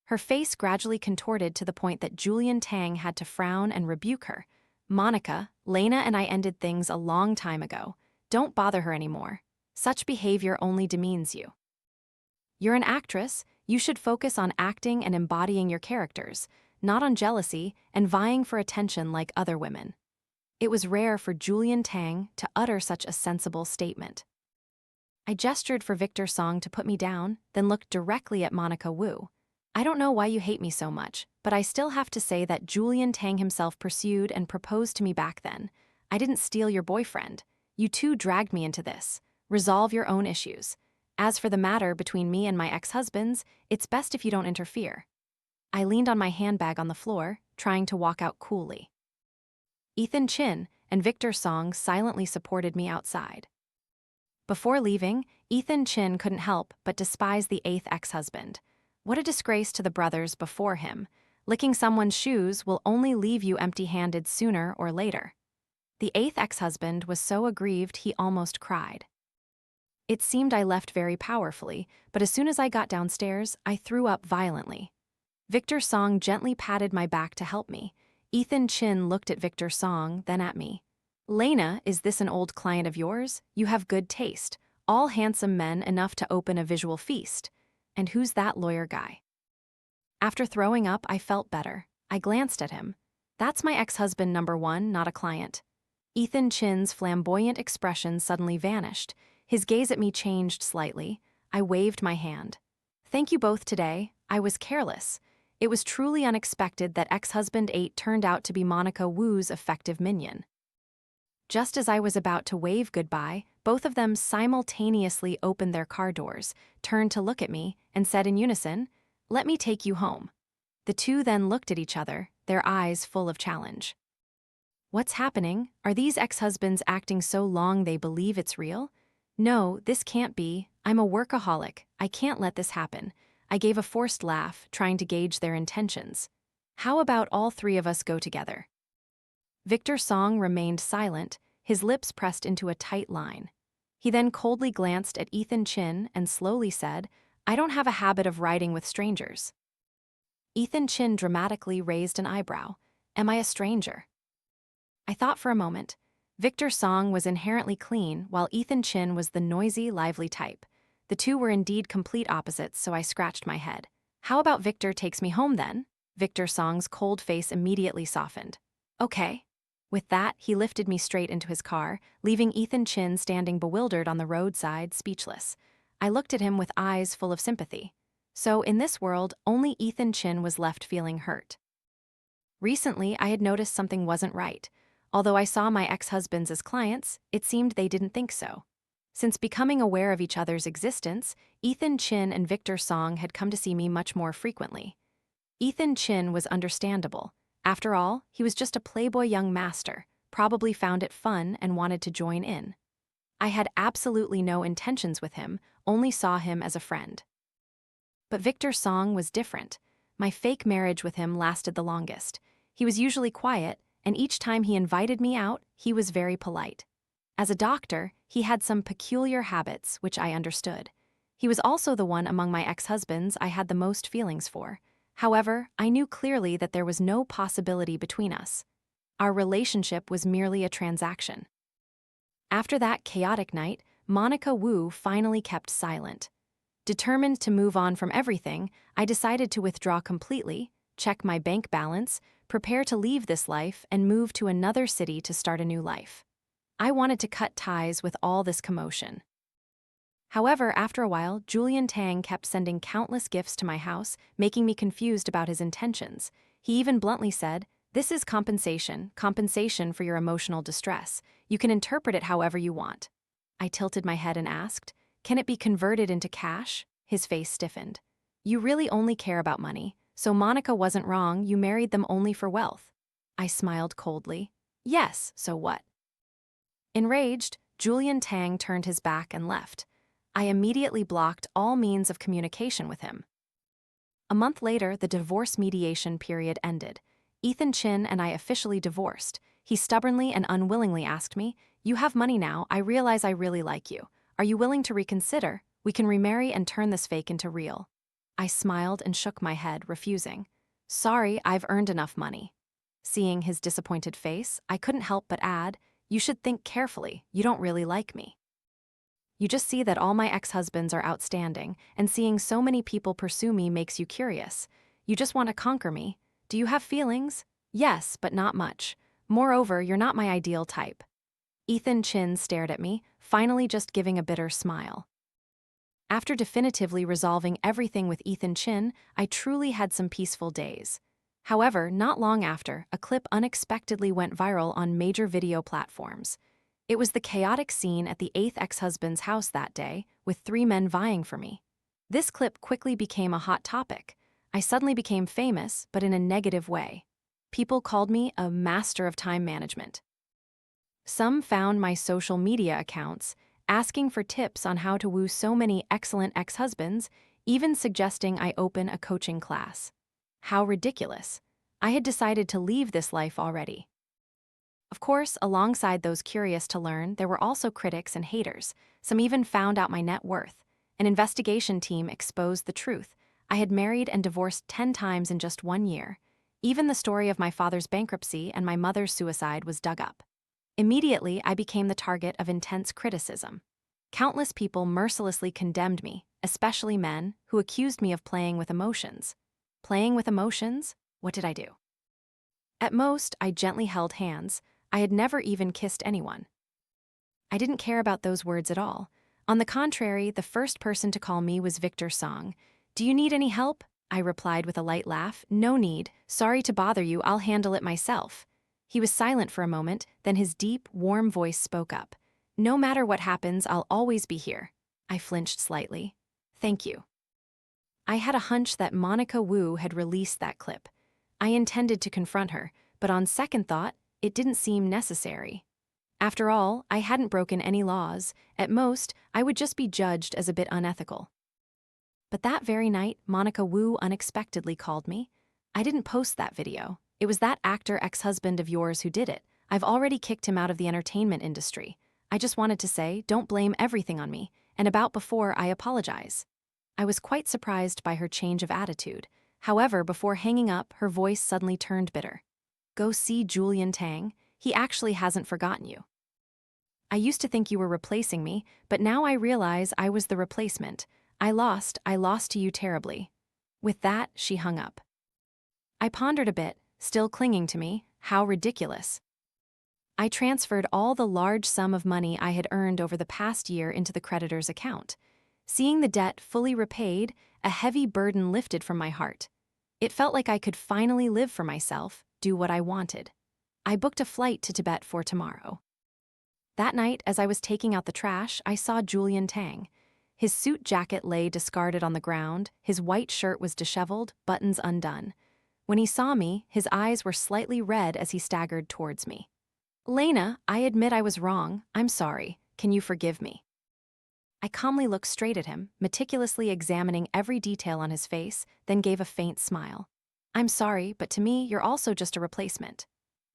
Speaker 1: Her face gradually contorted to the point that Julian Tang had to frown and rebuke her. "Monica, Lena and I ended things a long time ago. Don't bother her anymore. Such behavior only demeans you. You're an actress. You should focus on acting and embodying your characters, not on jealousy and vying for attention like other women." It was rare for Julian Tang to utter such a sensible statement. I gestured for Victor Song to put me down, then looked directly at Monica Wu. "I don't know why you hate me so much, but I still have to say that Julian Tang himself pursued and proposed to me back then. I didn't steal your boyfriend. You two dragged me into this. Resolve your own issues. As for the matter between me and my ex-husbands, it's best if you don't interfere." I leaned on my handbag on the floor, trying to walk out coolly. Ethan Chin and Victor Song silently supported me outside. Before leaving, Ethan Chin couldn't help but despise the 8th ex-husband. What a disgrace to the brothers before him. Licking someone's shoes will only leave you empty-handed sooner or later. The 8th ex-husband was so aggrieved he almost cried. It seemed I left very powerfully, but as soon as I got downstairs, I threw up violently. Victor Song gently patted my back to help me. Ethan Chin looked at Victor Song, then at me. Lena, is this an old client of yours? You have good taste. All handsome men enough to open a visual feast. And who's that lawyer guy? After throwing up, I felt better. I glanced at him. That's my ex-husband #1, not a client. Ethan Chin's flamboyant expression suddenly vanished. His gaze at me changed slightly. I waved my hand. Thank you both today. I was careless. It was truly unexpected that ex-husband 8 turned out to be Monica Wu's effective minion. Just as I was about to wave goodbye, both of them simultaneously opened their car doors, turned to look at me, and said in unison, "Let me take you home." The two then looked at each other, their eyes full of challenge. What's happening? Are these ex-husbands acting so long they believe it's real? No, this can't be. I'm a workaholic. I can't let this happen. I gave a forced laugh, trying to gauge their intentions. How about all three of us go together? Victor Song remained silent, his lips pressed into a tight line. He then coldly glanced at Ethan Chin and slowly said, "I don't have a habit of riding with strangers." Ethan Chin dramatically raised an eyebrow. Am I a stranger? I thought for a moment. Victor Song was inherently clean, while Ethan Chin was the noisy, lively type. The two were indeed complete opposites, so I scratched my head. How about Victor takes me home then? Victor Song's cold face immediately softened. Okay. With that, he lifted me straight into his car, leaving Ethan Chin standing bewildered on the roadside, speechless. I looked at him with eyes full of sympathy. So, in this world, only Ethan Chin was left feeling hurt. Recently, I had noticed something wasn't right. Although I saw my ex-husbands as clients, it seemed they didn't think so. Since becoming aware of each other's existence, Ethan Chin and Victor Song had come to see me much more frequently. Ethan Chin was understandable. After all, he was just a playboy young master, probably found it fun and wanted to join in. I had absolutely no intentions with him, only saw him as a friend. But Victor Song was different. My fake marriage with him lasted the longest. He was usually quiet, and each time he invited me out, he was very polite. As a doctor, he had some peculiar habits, which I understood. He was also the one among my ex-husbands I had the most feelings for. However, I knew clearly that there was no possibility between us. Our relationship was merely a transaction. After that chaotic night, Monica Wu finally kept silent. Determined to move on from everything, I decided to withdraw completely, check my bank balance, prepare to leave this life, and move to another city to start a new life. I wanted to cut ties with all this commotion. However, after a while, Julian Tang kept sending countless gifts to my house, making me confused about his intentions. He even bluntly said, "This is compensation for your emotional distress. You can interpret it however you want." I tilted my head and asked, "Can it be converted into cash?" His face stiffened. "You really only care about money, so Monica wasn't wrong, you married them only for wealth." I smiled coldly. "Yes, so what?" Enraged, Julian Tang turned his back and left. I immediately blocked all means of communication with him. A month later, the divorce mediation period ended. Ethan Chin and I officially divorced. He stubbornly and unwillingly asked me, "You have money now, I realize I really like you. Are you willing to reconsider? We can remarry and turn this fake into real." I smiled and shook my head, refusing. "Sorry, I've earned enough money." Seeing his disappointed face, I couldn't help but add, "You should think carefully, you don't really like me. You just see that all my ex-husbands are outstanding, and seeing so many people pursue me makes you curious. You just want to conquer me. Do you have feelings?" "Yes, but not much. Moreover, you're not my ideal type." Ethan Chin stared at me, finally just giving a bitter smile. After definitively resolving everything with Ethan Chin, I truly had some peaceful days. However, not long after, a clip unexpectedly went viral on major video platforms. It was the chaotic scene at the 8th ex-husband's house that day, with 3 men vying for me. This clip quickly became a hot topic. I suddenly became famous, but in a negative way. People called me a master of time management. Some found my social media accounts, asking for tips on how to woo so many excellent ex-husbands, even suggesting I open a coaching class. How ridiculous. I had decided to leave this life already. Of course, alongside those curious to learn, there were also critics and haters. Some even found out my net worth. An investigation team exposed the truth. I had married and divorced 10 times in just 1 year. Even the story of my father's bankruptcy and my mother's suicide was dug up. Immediately, I became the target of intense criticism. Countless people mercilessly condemned me, especially men, who accused me of playing with emotions. Playing with emotions? What did I do? At most, I gently held hands. I had never even kissed anyone. I didn't care about those words at all. On the contrary, the first person to call me was Victor Song. "Do you need any help?" I replied with a light laugh. "No need. Sorry to bother you, I'll handle it myself." He was silent for a moment, then his deep, warm voice spoke up. "No matter what happens, I'll always be here." I flinched slightly. "Thank you." I had a hunch that Monica Wu had released that clip. I intended to confront her, but on second thought, it didn't seem necessary. After all, I hadn't broken any laws. At most, I would just be judged as a bit unethical. But that very night, Monica Wu unexpectedly called me. "I didn't post that video. It was that actor ex-husband of yours who did it. I've already kicked him out of the entertainment industry. I just wanted to say, don't blame everything on me, and about before I apologize." I was quite surprised by her change of attitude. However, before hanging up, her voice suddenly turned bitter. "Go see Julian Tang. He actually hasn't forgotten you. I used to think you were replacing me, but now I realize I was the replacement. I lost to you terribly." With that, she hung up. I pondered a bit, still clinging to me. How ridiculous. I transferred all the large sum of money I had earned over the past year into the creditor's account. Seeing the debt fully repaid, a heavy burden lifted from my heart. It felt like I could finally live for myself, do what I wanted. I booked a flight to Tibet for tomorrow. That night, as I was taking out the trash, I saw Julian Tang. His suit jacket lay discarded on the ground, his white shirt was disheveled, buttons undone. When he saw me, his eyes were slightly red as he staggered towards me. "Lena, I admit I was wrong. I'm sorry. Can you forgive me?" I calmly looked straight at him, meticulously examining every detail on his face, then gave a faint smile. "I'm sorry, but to me, you're also just a replacement."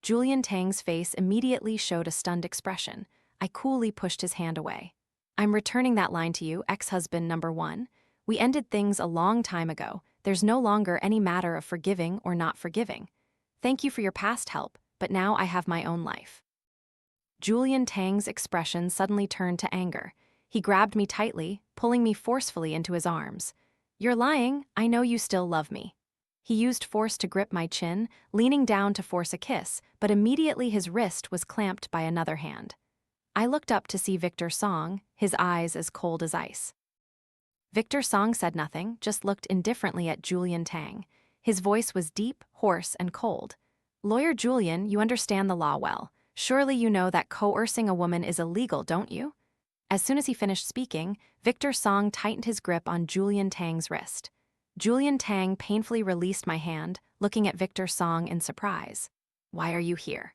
Speaker 1: Julian Tang's face immediately showed a stunned expression. I coolly pushed his hand away. "I'm returning that line to you, ex-husband number one. We ended things a long time ago. There's no longer any matter of forgiving or not forgiving. Thank you for your past help, but now I have my own life." Julian Tang's expression suddenly turned to anger. He grabbed me tightly, pulling me forcefully into his arms. "You're lying. I know you still love me." He used force to grip my chin, leaning down to force a kiss, but immediately his wrist was clamped by another hand. I looked up to see Victor Song, his eyes as cold as ice. Victor Song said nothing, just looked indifferently at Julian Tang. His voice was deep, hoarse, and cold. "Lawyer Julian, you understand the law well. Surely you know that coercing a woman is illegal, don't you?" As soon as he finished speaking, Victor Song tightened his grip on Julian Tang's wrist. Julian Tang painfully released my hand, looking at Victor Song in surprise. "Why are you here?"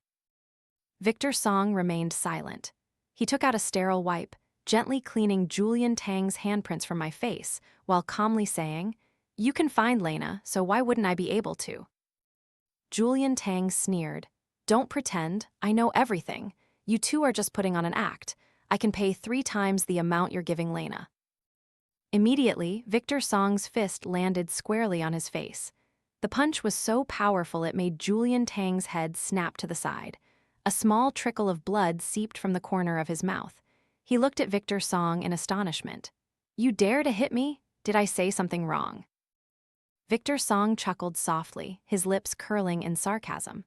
Speaker 1: Victor Song remained silent. He took out a sterile wipe, gently cleaning Julian Tang's handprints from my face, while calmly saying, "You can find Lena, so why wouldn't I be able to?" Julian Tang sneered. "Don't pretend, I know everything. You two are just putting on an act. I can pay 3 times the amount you're giving Lena." Immediately, Victor Song's fist landed squarely on his face. The punch was so powerful it made Julian Tang's head snap to the side. A small trickle of blood seeped from the corner of his mouth. He looked at Victor Song in astonishment. "You dare to hit me? Did I say something wrong?" Victor Song chuckled softly, his lips curling in sarcasm.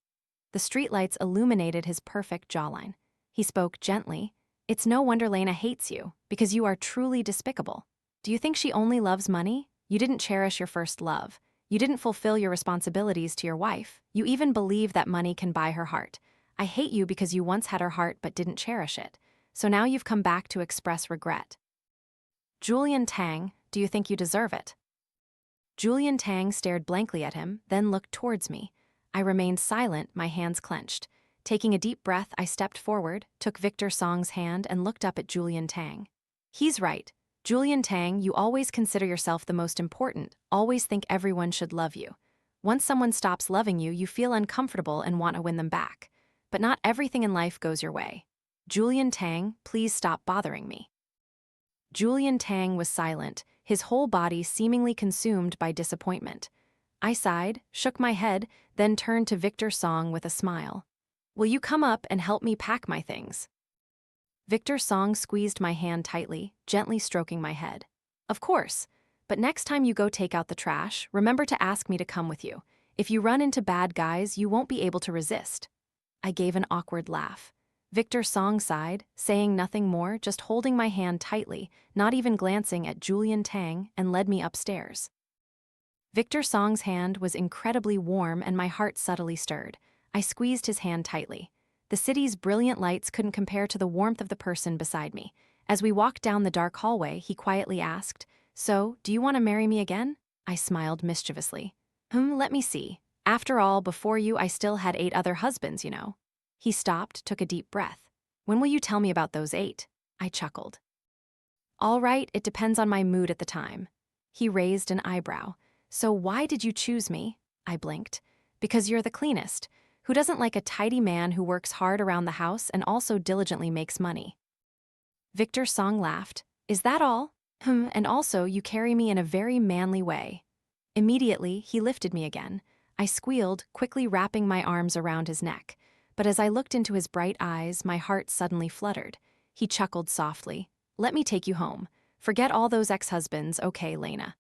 Speaker 1: The streetlights illuminated his perfect jawline. He spoke gently. "It's no wonder Lena hates you, because you are truly despicable. Do you think she only loves money? You didn't cherish your first love. You didn't fulfill your responsibilities to your wife. You even believe that money can buy her heart. I hate you because you once had her heart but didn't cherish it. So now you've come back to express regret. Julian Tang, do you think you deserve it?" Julian Tang stared blankly at him, then looked towards me. I remained silent, my hands clenched. Taking a deep breath, I stepped forward, took Victor Song's hand, and looked up at Julian Tang. "He's right. Julian Tang, you always consider yourself the most important, always think everyone should love you. Once someone stops loving you, you feel uncomfortable and want to win them back. But not everything in life goes your way. Julian Tang, please stop bothering me." Julian Tang was silent, his whole body seemingly consumed by disappointment. I sighed, shook my head, then turned to Victor Song with a smile. Will you come up and help me pack my things? Victor Song squeezed my hand tightly, gently stroking my head. Of course, but next time you go take out the trash, remember to ask me to come with you. If you run into bad guys, you won't be able to resist. I gave an awkward laugh. Victor Song sighed, saying nothing more, just holding my hand tightly, not even glancing at Julian Tang, and led me upstairs. Victor Song's hand was incredibly warm and my heart subtly stirred. I squeezed his hand tightly. The city's brilliant lights couldn't compare to the warmth of the person beside me. As we walked down the dark hallway, he quietly asked, "So, do you want to marry me again?" I smiled mischievously. Let me see. After all, before you, I still had 8 other husbands, you know." He stopped, took a deep breath. "When will you tell me about those 8? I chuckled. "All right, it depends on my mood at the time." He raised an eyebrow. "So why did you choose me?" I blinked. "Because you're the cleanest. Who doesn't like a tidy man who works hard around the house and also diligently makes money?" Victor Song laughed. "Is that all? And also you carry me in a very manly way." Immediately, he lifted me again. I squealed, quickly wrapping my arms around his neck. But as I looked into his bright eyes, my heart suddenly fluttered. He chuckled softly. "Let me take you home. Forget all those ex-husbands, okay, Lena."